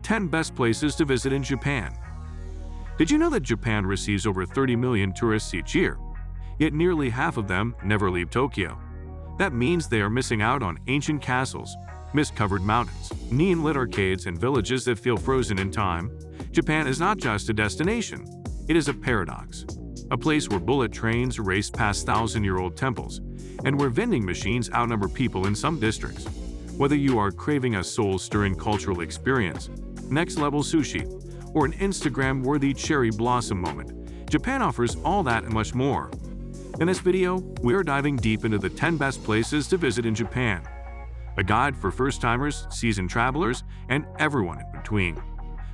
10 Best Places to Visit in Japan. Did you know that Japan receives over 30 million tourists each year? Yet nearly half of them never leave Tokyo. That means they are missing out on ancient castles, mist-covered mountains, neon-lit arcades, and villages that feel frozen in time. Japan is not just a destination, it is a paradox. A place where bullet trains race past thousand-year-old temples, and where vending machines outnumber people in some districts. Whether you are craving a soul-stirring cultural experience, next-level sushi, or an Instagram-worthy cherry blossom moment, Japan offers all that and much more. In this video, we are diving deep into the 10 best places to visit in Japan. A guide for first-timers, seasoned travelers, and everyone in between.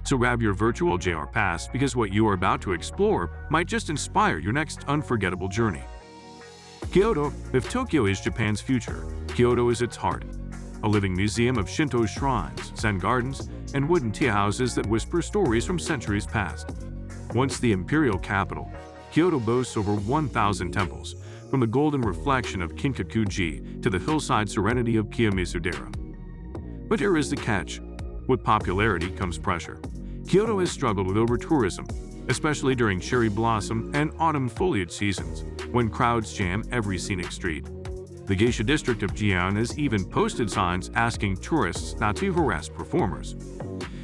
So grab your virtual JR Pass because what you are about to explore might just inspire your next unforgettable journey. Kyoto. If Tokyo is Japan's future, Kyoto is its heart. A living museum of Shinto shrines, Zen gardens, and wooden tea houses that whisper stories from centuries past. Once the imperial capital, Kyoto boasts over 1,000 temples, from the golden reflection of Kinkaku-ji to the hillside serenity of Kiyomizu-dera. But here is the catch. With popularity comes pressure. Kyoto has struggled with over-tourism, especially during cherry blossom and autumn foliage seasons, when crowds jam every scenic street. The geisha district of Gion has even posted signs asking tourists not to harass performers.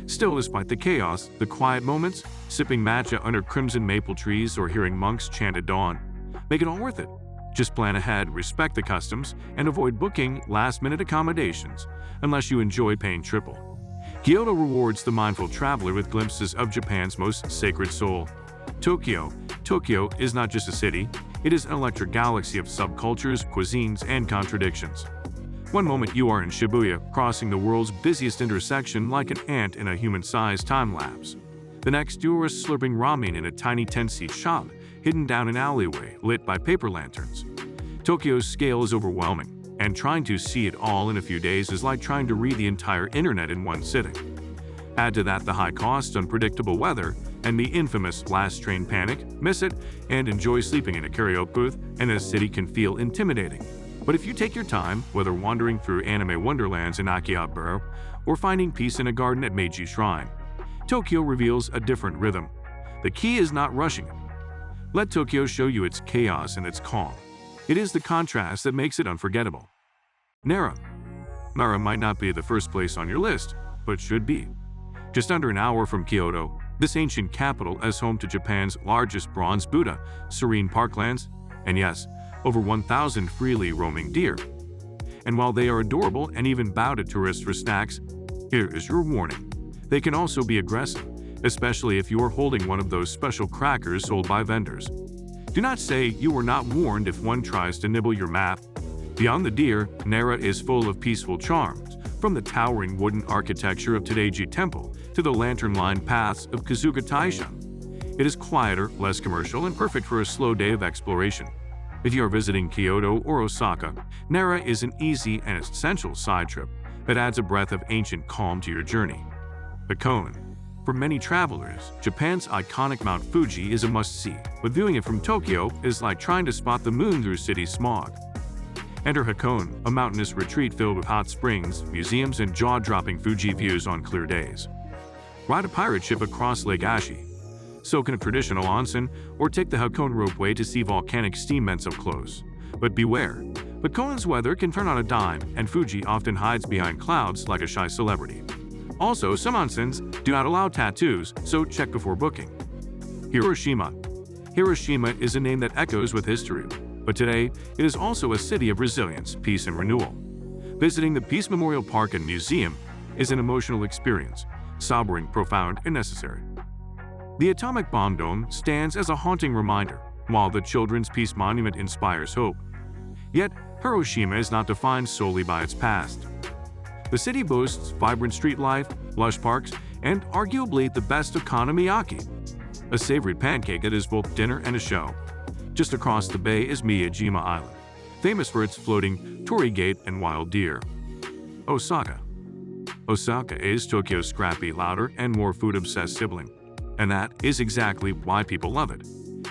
Still, despite the chaos, the quiet moments, sipping matcha under crimson maple trees or hearing monks chant at dawn, make it all worth it. Just plan ahead, respect the customs, and avoid booking last-minute accommodations unless you enjoy paying triple. Kyoto rewards the mindful traveler with glimpses of Japan's most sacred soul. Tokyo. Tokyo is not just a city, it is an electric galaxy of subcultures, cuisines, and contradictions. One moment you are in Shibuya, crossing the world's busiest intersection like an ant in a human-sized time-lapse. The next you are slurping ramen in a tiny 10-seat shop, hidden down an alleyway lit by paper lanterns. Tokyo's scale is overwhelming, and trying to see it all in a few days is like trying to read the entire internet in one sitting. Add to that the high cost, unpredictable weather, and the infamous last train panic, miss it, and enjoy sleeping in a karaoke booth, and the city can feel intimidating. But if you take your time, whether wandering through anime wonderlands in Akihabara or finding peace in a garden at Meiji Shrine, Tokyo reveals a different rhythm. The key is not rushing it. Let Tokyo show you its chaos and its calm. It is the contrast that makes it unforgettable. Nara. Nara might not be the first place on your list, but should be. Just under an hour from Kyoto, this ancient capital is home to Japan's largest bronze Buddha, serene parklands, and yes, over 1,000 freely roaming deer. And while they are adorable and even bow to tourists for snacks, here is your warning. They can also be aggressive, especially if you are holding one of those special crackers sold by vendors. Do not say you were not warned if one tries to nibble your map. Beyond the deer, Nara is full of peaceful charms, from the towering wooden architecture of Tedaiji Temple to the lantern-lined paths of Kazuga Taisha. It is quieter, less commercial, and perfect for a slow day of exploration. If you are visiting Kyoto or Osaka, Nara is an easy and essential side trip that adds a breath of ancient calm to your journey. Hakone. For many travelers, Japan's iconic Mount Fuji is a must-see, but viewing it from Tokyo is like trying to spot the moon through city smog. Enter Hakone, a mountainous retreat filled with hot springs, museums, and jaw-dropping Fuji views on clear days. Ride a pirate ship across Lake Ashi, soak in a traditional onsen, or take the Hakone ropeway to see volcanic steam vents up close. But beware, Hakone's weather can turn on a dime, and Fuji often hides behind clouds like a shy celebrity. Also, some onsens do not allow tattoos, so check before booking. Hiroshima. Hiroshima is a name that echoes with history, but today it is also a city of resilience, peace, and renewal. Visiting the Peace Memorial Park and Museum is an emotional experience, sobering, profound, and necessary. The Atomic Bomb Dome stands as a haunting reminder, while the Children's Peace Monument inspires hope. Yet, Hiroshima is not defined solely by its past. The city boasts vibrant street life, lush parks, and arguably the best of okonomiyaki, a savory pancake that is both dinner and a show. Just across the bay is Miyajima Island, famous for its floating torii gate and wild deer. Osaka. Osaka is Tokyo's scrappy, louder, and more food-obsessed sibling. And that is exactly why people love it.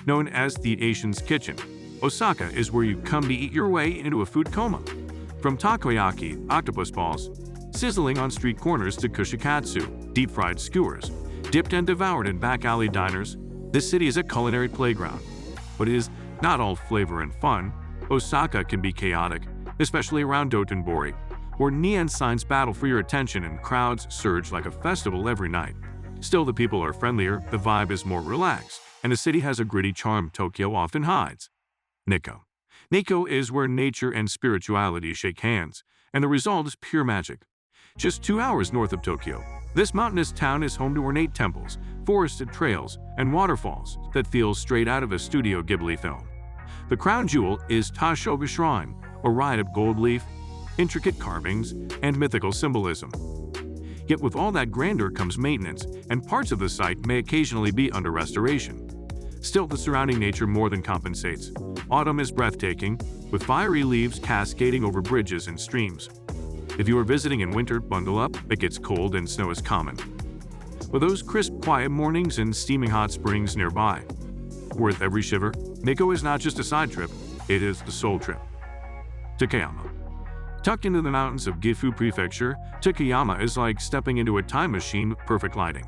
Known as the Asian's Kitchen, Osaka is where you come to eat your way into a food coma. From takoyaki, octopus balls, sizzling on street corners to kushikatsu, deep-fried skewers, dipped and devoured in back-alley diners. This city is a culinary playground. But it is not all flavor and fun. Osaka can be chaotic, especially around Dotonbori, where neon signs battle for your attention and crowds surge like a festival every night. Still, the people are friendlier, the vibe is more relaxed, and the city has a gritty charm Tokyo often hides. Nikko. Nikko is where nature and spirituality shake hands, and the result is pure magic. Just 2 hours north of Tokyo, this mountainous town is home to ornate temples, forested trails, and waterfalls that feel straight out of a Studio Ghibli film. The crown jewel is Tashoba Shrine, a ride of gold leaf, intricate carvings, and mythical symbolism. Yet with all that grandeur comes maintenance, and parts of the site may occasionally be under restoration. Still, the surrounding nature more than compensates. Autumn is breathtaking, with fiery leaves cascading over bridges and streams. If you are visiting in winter, bundle up, it gets cold and snow is common. With those crisp, quiet mornings and steaming hot springs nearby, worth every shiver, Nikko is not just a side trip, it is the soul trip. Takayama. Tucked into the mountains of Gifu Prefecture, Takayama is like stepping into a time machine with perfect lighting.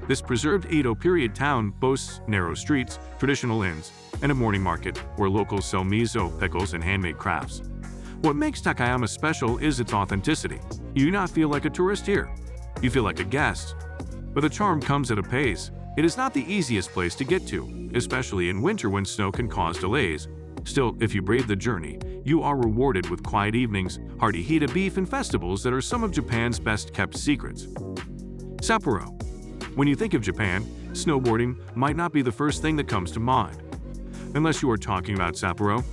This preserved Edo period town boasts narrow streets, traditional inns, and a morning market where locals sell miso, pickles, and handmade crafts. What makes Takayama special is its authenticity. You do not feel like a tourist here. You feel like a guest. But the charm comes at a pace. It is not the easiest place to get to, especially in winter when snow can cause delays. Still, if you brave the journey, you are rewarded with quiet evenings, hearty hita beef, and festivals that are some of Japan's best-kept secrets. Sapporo. When you think of Japan, snowboarding might not be the first thing that comes to mind. Unless you are talking about Sapporo.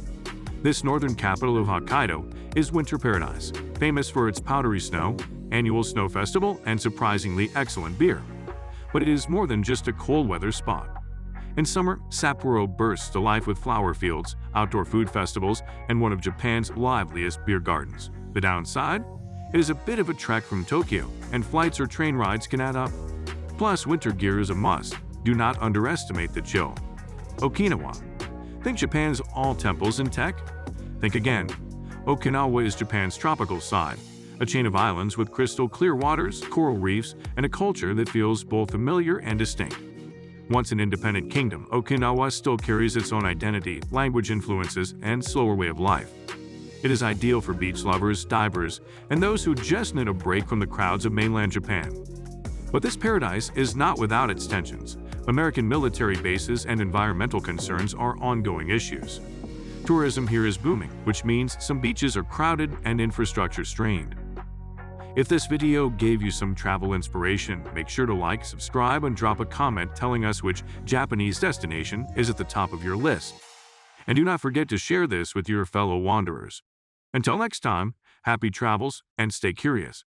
This northern capital of Hokkaido is winter paradise, famous for its powdery snow, annual snow festival, and surprisingly excellent beer. But it is more than just a cold weather spot. In summer, Sapporo bursts to life with flower fields, outdoor food festivals, and one of Japan's liveliest beer gardens. The downside? It is a bit of a trek from Tokyo, and flights or train rides can add up. Plus, winter gear is a must. Do not underestimate the chill. Okinawa. Think Japan's all temples and tech? Think again. Okinawa is Japan's tropical side, a chain of islands with crystal clear waters, coral reefs, and a culture that feels both familiar and distinct. Once an independent kingdom, Okinawa still carries its own identity, language influences, and slower way of life. It is ideal for beach lovers, divers, and those who just need a break from the crowds of mainland Japan. But this paradise is not without its tensions. American military bases and environmental concerns are ongoing issues. Tourism here is booming, which means some beaches are crowded and infrastructure strained. If this video gave you some travel inspiration, make sure to like, subscribe, and drop a comment telling us which Japanese destination is at the top of your list. And do not forget to share this with your fellow wanderers. Until next time, happy travels and stay curious.